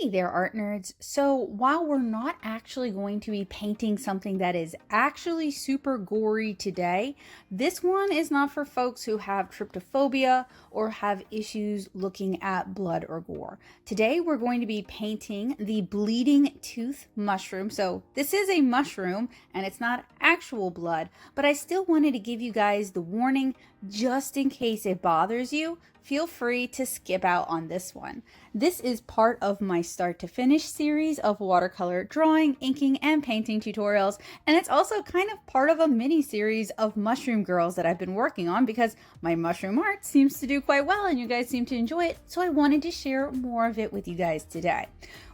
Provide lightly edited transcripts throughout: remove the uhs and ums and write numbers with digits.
Hey there, art nerds. So while we're not actually going to be painting something that is actually super gory today, this one is not for folks who have tryptophobia or have issues looking at blood or gore. Today we're going to be painting the bleeding tooth mushroom. So this is a mushroom and it's not actual blood, but I still wanted to give you guys the warning just in case it bothers you. Feel free to skip out on this one. This is part of my start to finish series of watercolor drawing, inking, and painting tutorials, and it's also kind of part of a mini series of mushroom girls that I've been working on because my mushroom art seems to do quite well and you guys seem to enjoy it, so I wanted to share more of it with you guys today.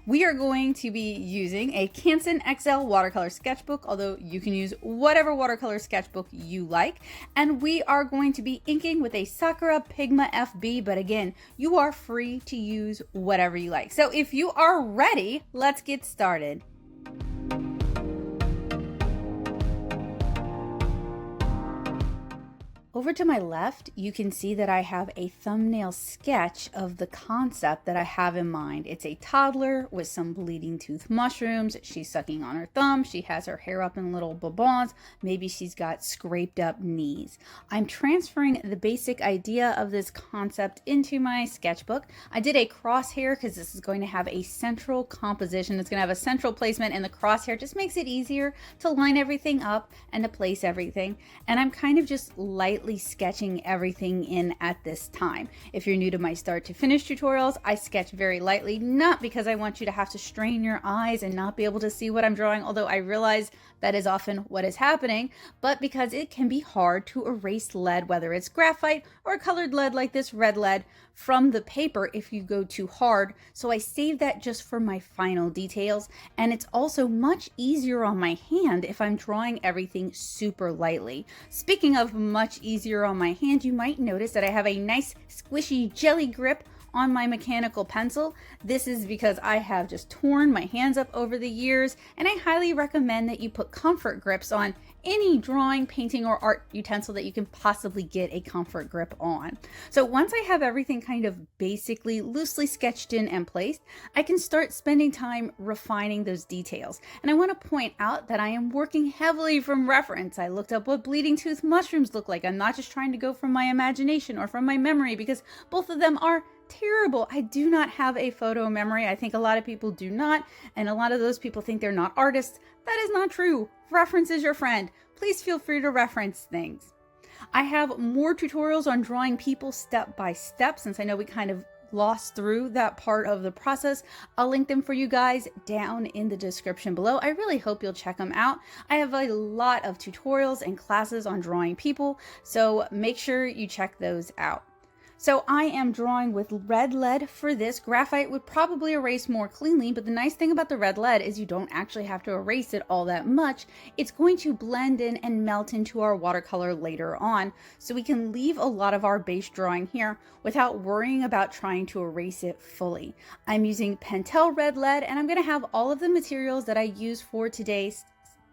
We are going to be using a Canson XL watercolor sketchbook, although you can use whatever watercolor sketchbook you like. And we are going to be inking with a Sakura Pigma FB, but again, you are free to use whatever you like. So if you are ready, let's get started. Over to my left, you can see that I have a thumbnail sketch of the concept that I have in mind. It's a toddler with some bleeding tooth mushrooms. She's sucking on her thumb. She has her hair up in little babons. Maybe she's got scraped up knees. I'm transferring the basic idea of this concept into my sketchbook. I did a crosshair because this is going to have a central composition. It's going to have a central placement, and the crosshair just makes it easier to line everything up and to place everything. And I'm kind of just lightly sketching everything in at this time. If you're new to my start to finish tutorials, I sketch very lightly, not because I want you to have to strain your eyes and not be able to see what I'm drawing, although I realize that is often what is happening, but because it can be hard to erase lead, whether it's graphite or colored lead like this red lead, from the paper if you go too hard. So I save that just for my final details, and it's also much easier on my hand if I'm drawing everything super lightly. Speaking of much easier on my hand, you might notice that I have a nice squishy jelly grip on my mechanical pencil. This is because I have just torn my hands up over the years, and I highly recommend that you put comfort grips on any drawing, painting, or art utensil that you can possibly get a comfort grip on. So once I have everything kind of basically loosely sketched in and placed, I can start spending time refining those details. And I want to point out that I am working heavily from reference. I looked up what bleeding tooth mushrooms look like. I'm not just trying to go from my imagination or from my memory, because both of them are terrible. I do not have a photo memory. I think a lot of people do not, and a lot of those people think they're not artists. That is not true. Reference is your friend. Please feel free to reference things. I have more tutorials on drawing people step by step, since I know we kind of lost through that part of the process. I'll link them for you guys down in the description below. I really hope you'll check them out. I have a lot of tutorials and classes on drawing people, so make sure you check those out. So I am drawing with red lead for this. Graphite would probably erase more cleanly, but the nice thing about the red lead is you don't actually have to erase it all that much. It's going to blend in and melt into our watercolor later on, so we can leave a lot of our base drawing here without worrying about trying to erase it fully. I'm using Pentel red lead, and I'm going to have all of the materials that I use for today's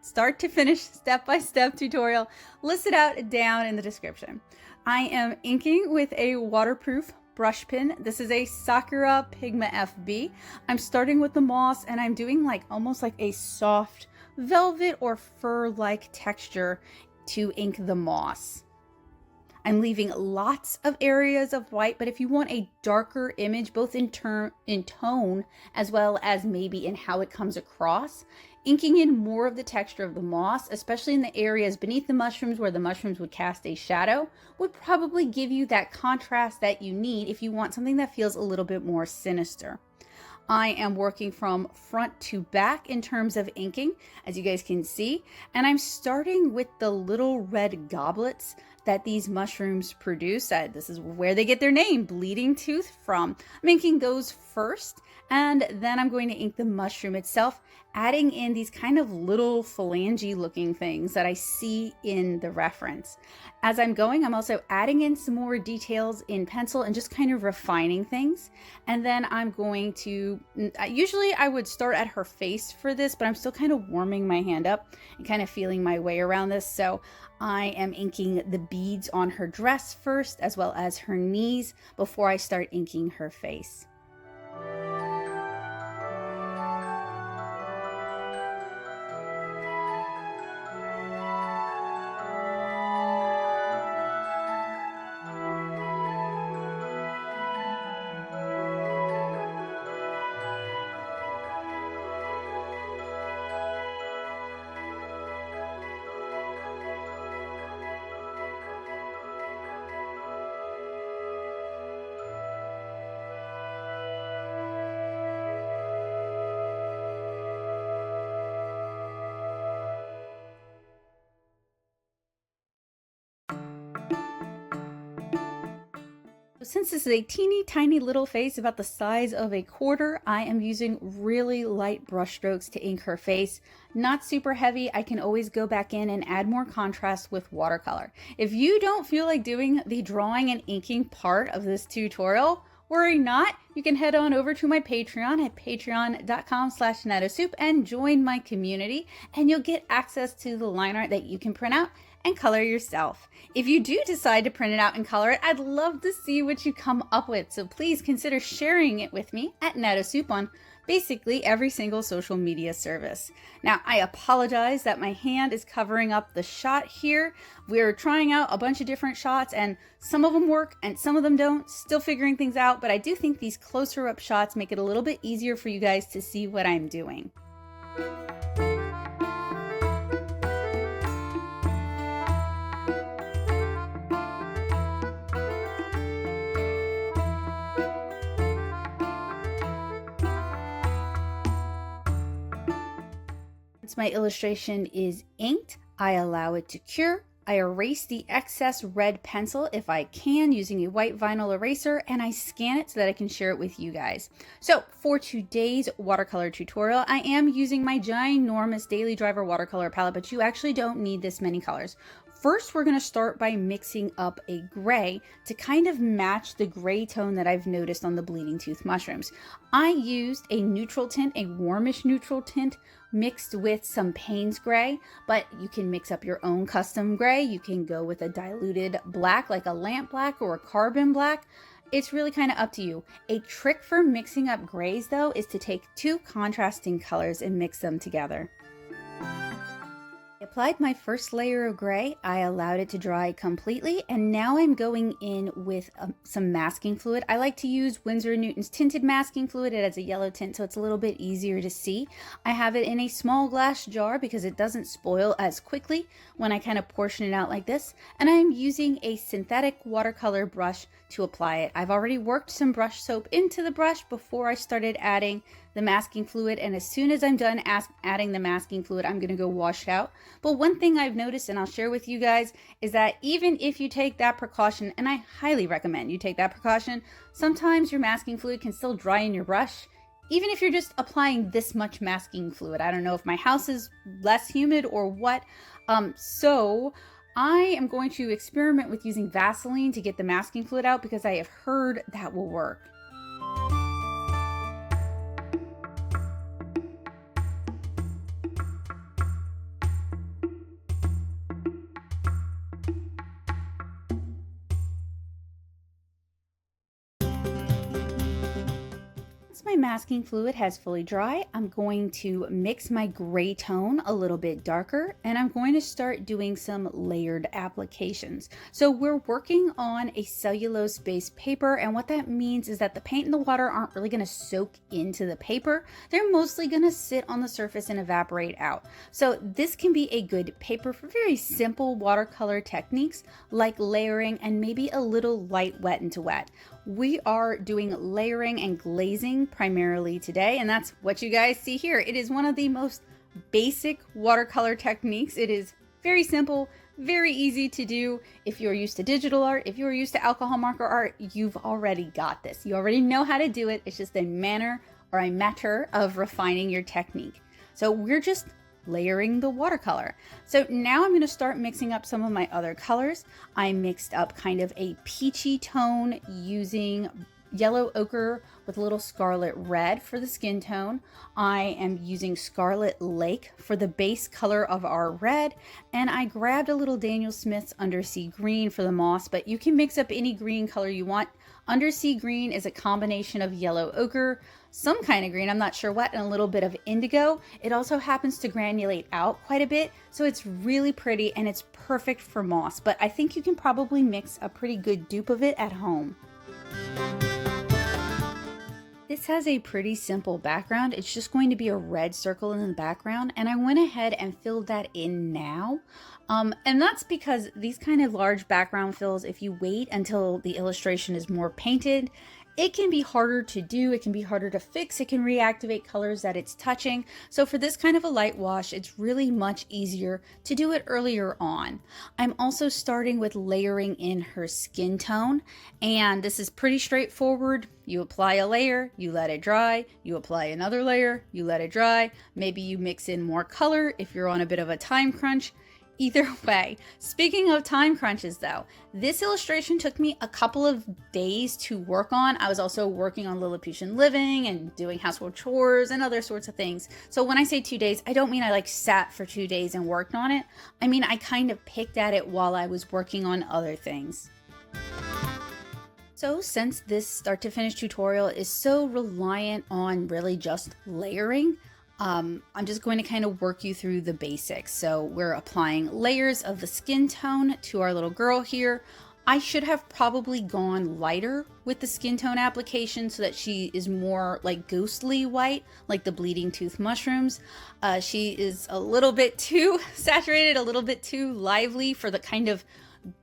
start to finish step-by-step tutorial listed out down in the description. I am inking with a waterproof brush pen. This is a Sakura Pigma FB. I'm starting with the moss, and I'm doing almost like a soft velvet or fur-like texture to ink the moss. I'm leaving lots of areas of white, but if you want a darker image, both in tone as well as maybe in how it comes across, inking in more of the texture of the moss, especially in the areas beneath the mushrooms where the mushrooms would cast a shadow, would probably give you that contrast that you need if you want something that feels a little bit more sinister. I am working from front to back in terms of inking, as you guys can see, and I'm starting with the little red goblets that these mushrooms produce. This is where they get their name, bleeding tooth, from. I'm inking those first, and then I'm going to ink the mushroom itself, adding in these kind of little phalange looking things that I see in the reference. As I'm going, I'm also adding in some more details in pencil and just kind of refining things. And then I'm going to, usually I would start at her face for this, but I'm still kind of warming my hand up and kind of feeling my way around this. So I am inking the beads on her dress first, as well as her knees, before I start inking her face. Since this is a teeny tiny little face about the size of a quarter, I am using really light brush strokes to ink her face. Not super heavy. I can always go back in and add more contrast with watercolor. If you don't feel like doing the drawing and inking part of this tutorial, worry not. You can head on over to my Patreon at patreon.com/NettoSoup and join my community, and you'll get access to the line art that you can print out and color yourself. If you do decide to print it out and color it, I'd love to see what you come up with. So please consider sharing it with me at NettoSoup on basically every single social media service. Now, I apologize that my hand is covering up the shot here. We're trying out a bunch of different shots and some of them work and some of them don't. Still figuring things out, but I do think these closer up shots make it a little bit easier for you guys to see what I'm doing. Once my illustration is inked, I allow it to cure. I erase the excess red pencil if I can using a white vinyl eraser, and I scan it so that I can share it with you guys. So for today's watercolor tutorial, I am using my ginormous Daily Driver watercolor palette, but you actually don't need this many colors. First, we're going to start by mixing up a gray to kind of match the gray tone that I've noticed on the bleeding tooth mushrooms. I used a neutral tint, a warmish neutral tint, mixed with some Payne's gray, but you can mix up your own custom gray. You can go with a diluted black, like a lamp black or a carbon black. It's really kind of up to you. A trick for mixing up grays, though, is to take two contrasting colors and mix them together. I applied my first layer of gray. I allowed it to dry completely, and now I'm going in with some masking fluid. I like to use Winsor & Newton's tinted masking fluid. It has a yellow tint, so it's a little bit easier to see. I have it in a small glass jar because it doesn't spoil as quickly when I kind of portion it out like this, and I'm using a synthetic watercolor brush to apply it. I've already worked some brush soap into the brush before I started adding the masking fluid, and as soon as I'm done adding the masking fluid, I'm going to go wash it out. But one thing I've noticed, and I'll share with you guys, is that even if you take that precaution, and I highly recommend you take that precaution, sometimes your masking fluid can still dry in your brush, even if you're just applying this much masking fluid. I don't know if my house is less humid or what, so I am going to experiment with using Vaseline to get the masking fluid out because I have heard that will work. My masking fluid has fully dry. I'm going to mix my gray tone a little bit darker, and I'm going to start doing some layered applications. So we're working on a cellulose-based paper, and what that means is that the paint and the water aren't really going to soak into the paper. They're mostly going to sit on the surface and evaporate out. So this can be a good paper for very simple watercolor techniques like layering and maybe a little light wet into wet. We are doing layering and glazing primarily today, and that's what you guys see here. It is one of the most basic watercolor techniques. It is very simple, very easy to do. If you're used to digital art, if you're used to alcohol marker art, you've already got this. You already know how to do it. It's just a manner or a matter of refining your technique. So we're just layering the watercolor. So now I'm going to start mixing up some of my other colors. I mixed up kind of a peachy tone using yellow ochre with a little scarlet red for the skin tone. I am using Scarlet Lake for the base color of our red, and I grabbed a little Daniel Smith's Undersea Green for the moss, but you can mix up any green color you want. Undersea Green is a combination of yellow ochre, some kind of green, I'm not sure what, and a little bit of indigo. It also happens to granulate out quite a bit, so it's really pretty and it's perfect for moss, but I think you can probably mix a pretty good dupe of it at home. This has a pretty simple background. It's just going to be a red circle in the background, and I went ahead and filled that in now. And that's because these kind of large background fills, if you wait until the illustration is more painted, it can be harder to do, it can be harder to fix, it can reactivate colors that it's touching. So for this kind of a light wash, it's really much easier to do it earlier on. I'm also starting with layering in her skin tone, and this is pretty straightforward. You apply a layer, you let it dry, you apply another layer, you let it dry. Maybe you mix in more color if you're on a bit of a time crunch. Either way, speaking of time crunches though, this illustration took me a couple of days to work on. I was also working on Lilliputian living and doing household chores and other sorts of things. So when I say 2 days, I don't mean I like sat for 2 days and worked on it. I mean, I kind of picked at it while I was working on other things. So since this start to finish tutorial is so reliant on really just layering, I'm just going to kind of work you through the basics. So we're applying layers of the skin tone to our little girl here. I should have probably gone lighter with the skin tone application so that she is more like ghostly white, like the bleeding tooth mushrooms. She is a little bit too saturated, a little bit too lively for the kind of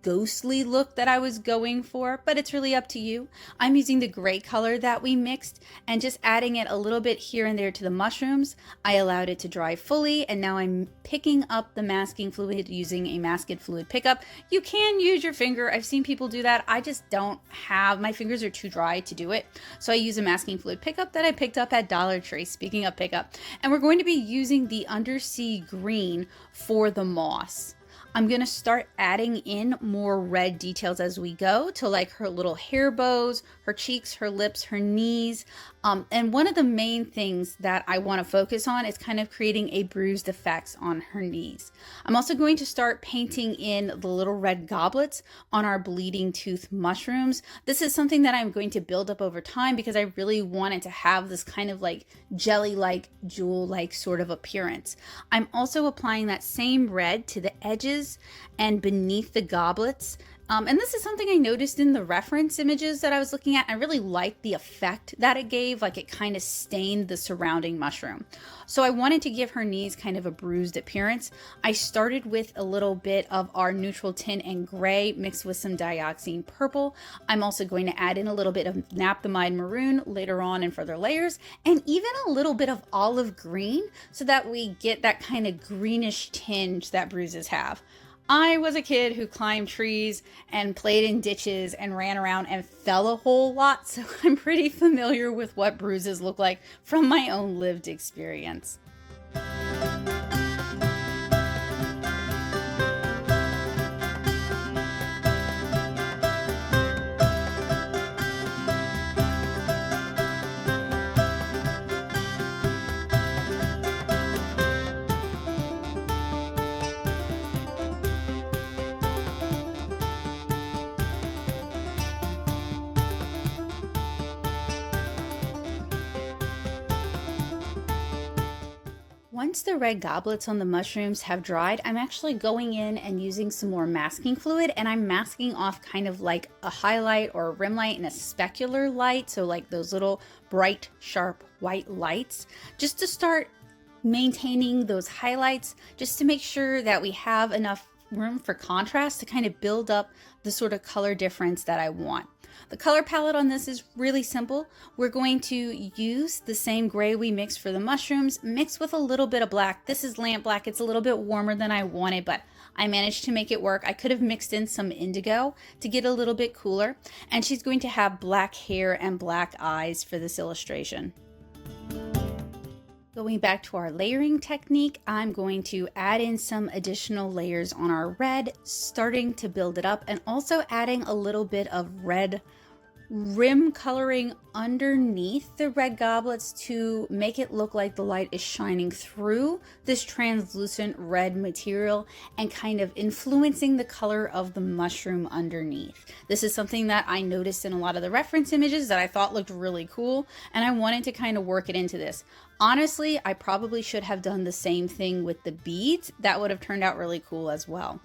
ghostly look that I was going for, but it's really up to you. I'm using the gray color that we mixed and just adding it a little bit here and there to the mushrooms. I allowed it to dry fully, and now I'm picking up the masking fluid using a masking fluid pickup. You can use your finger. I've seen people do that. I just don't have, my fingers are too dry to do it. So I use a masking fluid pickup that I picked up at Dollar Tree, speaking of pickup. And we're going to be using the undersea green for the moss. I'm going to start adding in more red details as we go to like her little hair bows, her cheeks, her lips, her knees. And one of the main things that I want to focus on is kind of creating a bruised effects on her knees. I'm also going to start painting in the little red goblets on our bleeding tooth mushrooms. This is something that I'm going to build up over time because I really want it to have this kind of like jelly-like, jewel-like sort of appearance. I'm also applying that same red to the edges and beneath the goblets. And this is something I noticed in the reference images that I was looking at. I really liked the effect that it gave, like it kind of stained the surrounding mushroom. So I wanted to give her knees kind of a bruised appearance. I started with a little bit of our neutral tint and gray mixed with some dioxine purple. I'm also going to add in a little bit of naphthalide maroon later on in further layers, and even a little bit of olive green so that we get that kind of greenish tinge that bruises have. I was a kid who climbed trees and played in ditches and ran around and fell a whole lot, so I'm pretty familiar with what bruises look like from my own lived experience. Once the red goblets on the mushrooms have dried, I'm actually going in and using some more masking fluid, and I'm masking off kind of like a highlight or a rim light and a specular light. So like those little bright, sharp white lights, just to start maintaining those highlights, just to make sure that we have enough room for contrast to kind of build up the sort of color difference that I want. The color palette on this is really simple. We're going to use the same gray we mixed for the mushrooms, mixed with a little bit of black. This is lamp black. It's a little bit warmer than I wanted, but I managed to make it work. I could have mixed in some indigo to get a little bit cooler. And she's going to have black hair and black eyes for this illustration. Going back to our layering technique, I'm going to add in some additional layers on our red, starting to build it up, and also adding a little bit of red rim coloring underneath the red goblets to make it look like the light is shining through this translucent red material and kind of influencing the color of the mushroom underneath. This is something that I noticed in a lot of the reference images that I thought looked really cool, and I wanted to kind of work it into this. Honestly, I probably should have done the same thing with the beads. That would have turned out really cool as well.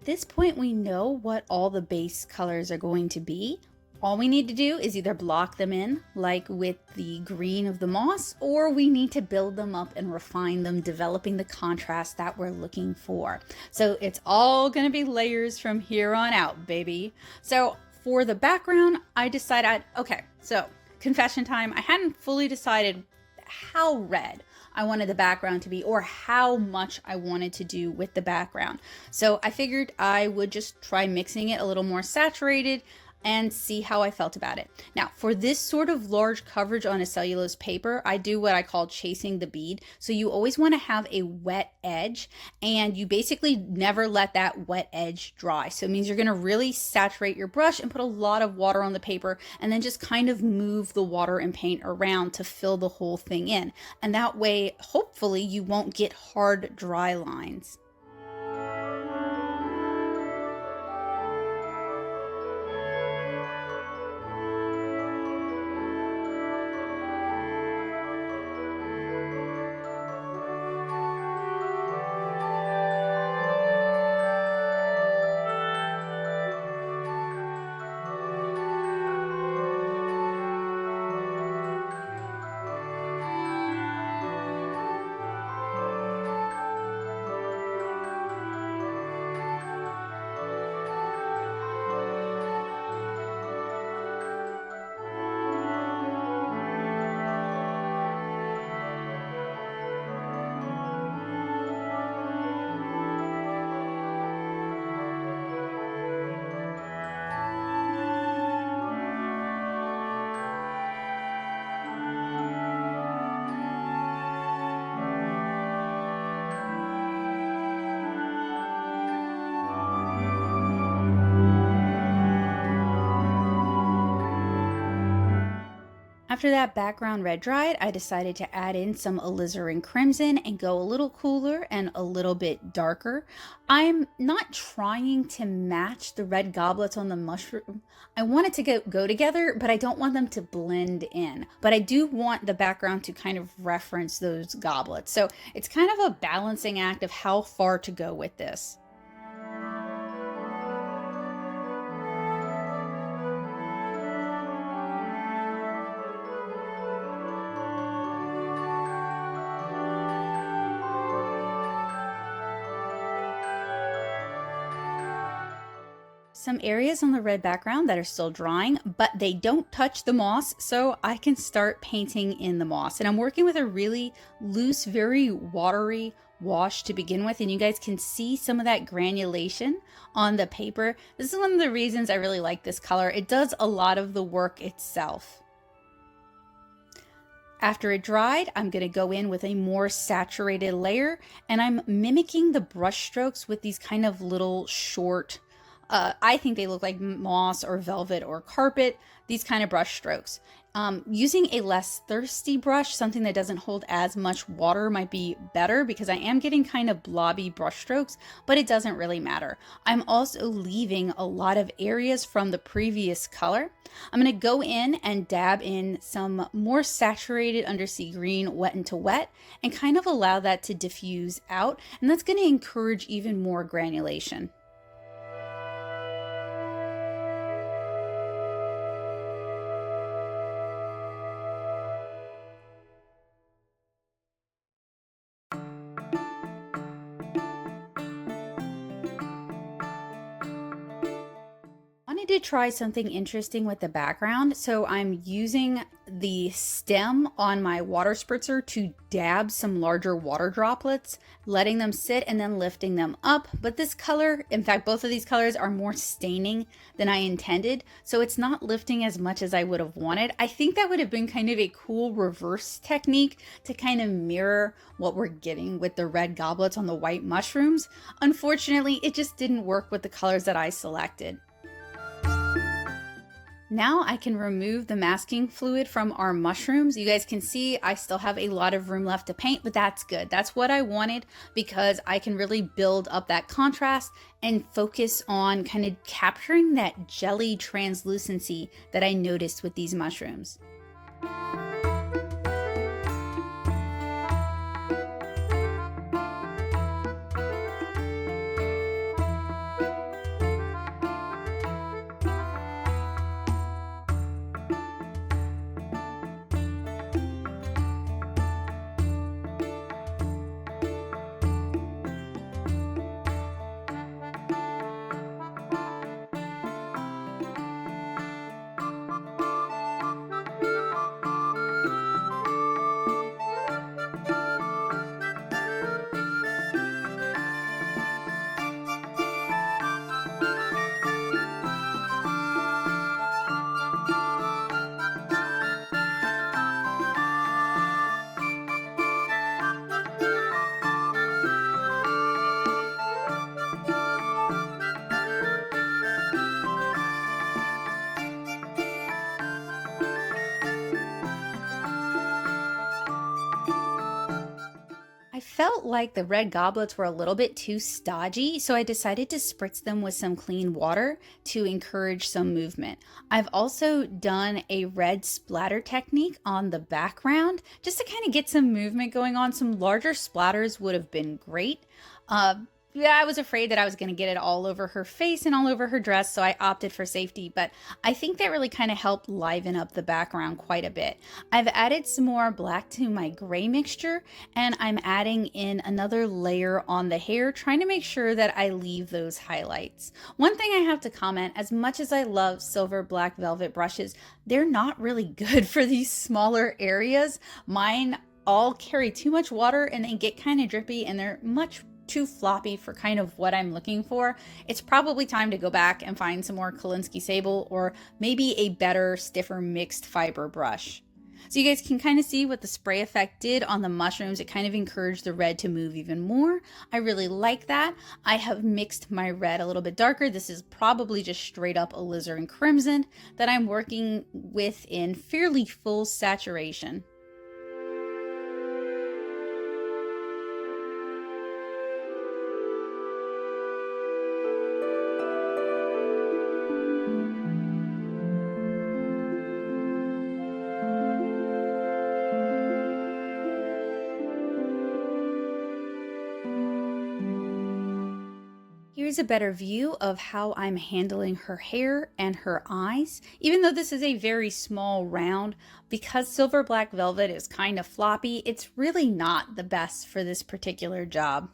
this point, we know what all the base colors are going to be. All we need to do is either block them in, like with the green of the moss, or we need to build them up and refine them, developing the contrast that we're looking for. So it's all gonna be layers from here on out, baby. So for the background, I decided, okay, so confession time, I hadn't fully decided how red I wanted the background to be or how much I wanted to do with the background. So I figured I would just try mixing it a little more saturated and see how I felt about it. Now, for this sort of large coverage on a cellulose paper, I do what I call chasing the bead. So you always want to have a wet edge, and you basically never let that wet edge dry. So it means you're going to really saturate your brush and put a lot of water on the paper, and then just kind of move the water and paint around to fill the whole thing in. And that way, hopefully, you won't get hard, dry lines. After that background red dried, I decided to add in some alizarin crimson and go a little cooler and a little bit darker. I'm not trying to match the red goblets on the mushroom. I want it to go together, but I don't want them to blend in. But I do want the background to kind of reference those goblets. So it's kind of a balancing act of how far to go with this. Some areas on the red background that are still drying, but they don't touch the moss, so I can start painting in the moss. And I'm working with a really loose, very watery wash to begin with, and you guys can see some of that granulation on the paper. This is one of the reasons I really like this color. It does a lot of the work itself. After it dried, I'm going to go in with a more saturated layer, and I'm mimicking the brush strokes with these kind of little short I think they look like moss or velvet or carpet, these kind of brush strokes. Using a less thirsty brush, something that doesn't hold as much water, might be better because I am getting kind of blobby brush strokes, but it doesn't really matter. I'm also leaving a lot of areas from the previous color. I'm going to go in and dab in some more saturated undersea green wet into wet and kind of allow that to diffuse out, and that's going to encourage even more granulation. Wanted to try something interesting with the background, so I'm using the stem on my water spritzer to dab some larger water droplets, letting them sit and then lifting them up. But this color, in fact, both of these colors are more staining than I intended, so it's not lifting as much as I would have wanted. I think that would have been kind of a cool reverse technique to kind of mirror what we're getting with the red goblets on the white mushrooms. Unfortunately, it just didn't work with the colors that I selected. Now I can remove the masking fluid from our mushrooms. You guys can see I still have a lot of room left to paint, but that's good. That's what I wanted because I can really build up that contrast and focus on kind of capturing that jelly translucency that I noticed with these mushrooms. felt like the red goblets were a little bit too stodgy, so I decided to spritz them with some clean water to encourage some movement. I've also done a red splatter technique on the background just to kind of get some movement going on. Some larger splatters would have been great. Yeah, I was afraid that I was going to get it all over her face and all over her dress, so I opted for safety, but I think that really kind of helped liven up the background quite a bit. I've added some more black to my gray mixture, and I'm adding in another layer on the hair, trying to make sure that I leave those highlights. One thing I have to comment, as much as I love silver black velvet brushes, they're not really good for these smaller areas. Mine all carry too much water and they get kind of drippy, and they're much too floppy for kind of what I'm looking for. It's probably time to go back and find some more Kolinsky Sable, or maybe a better, stiffer mixed fiber brush. So you guys can kind of see what the spray effect did on the mushrooms. It kind of encouraged the red to move even more. I really like that. I have mixed my red a little bit darker. This is probably just straight up alizarin crimson that I'm working with in fairly full saturation. Here's a better view of how I'm handling her hair and her eyes. Even though this is a very small round, because silver black velvet is kind of floppy, it's really not the best for this particular job.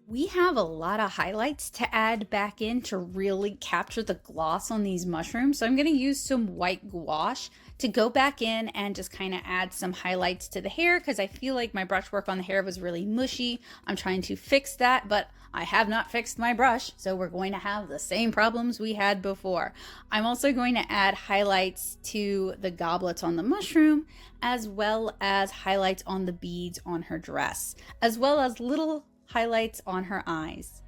We have a lot of highlights to add back in to really capture the gloss on these mushrooms. So I'm going to use some white gouache to go back in and just kind of add some highlights to the hair, because I feel like my brush work on the hair was really mushy. I'm trying to fix that, but I have not fixed my brush, so we're going to have the same problems we had before. I'm also going to add highlights to the goblets on the mushroom, as well as highlights on the beads on her dress, as well as little highlights on her eyes.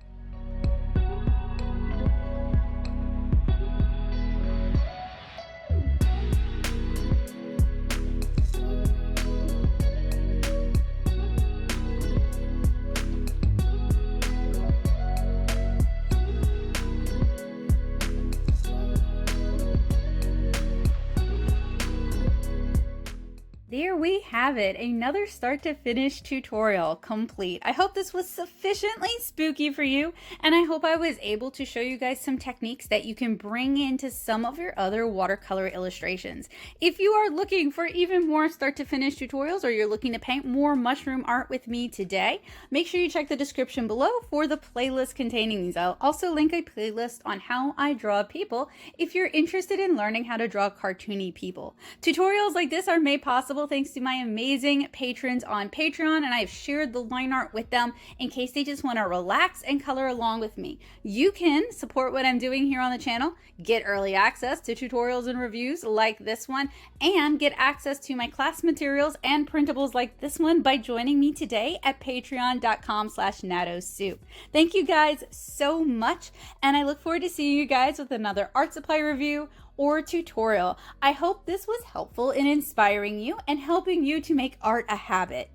There we have it, another start to finish tutorial complete. I hope this was sufficiently spooky for you, and I hope I was able to show you guys some techniques that you can bring into some of your other watercolor illustrations. If you are looking for even more start to finish tutorials, or you're looking to paint more mushroom art with me today, make sure you check the description below for the playlist containing these. I'll also link a playlist on how I draw people if you're interested in learning how to draw cartoony people. Tutorials like this are made possible thanks to my amazing patrons on Patreon, and I've shared the line art with them in case they just want to relax and color along with me. You can support what I'm doing here on the channel, get early access to tutorials and reviews like this one, and get access to my class materials and printables like this one by joining me today at patreon.com/natosoup. Thank you guys so much, and I look forward to seeing you guys with another art supply review or tutorial. I hope this was helpful in inspiring you and helping you to make art a habit.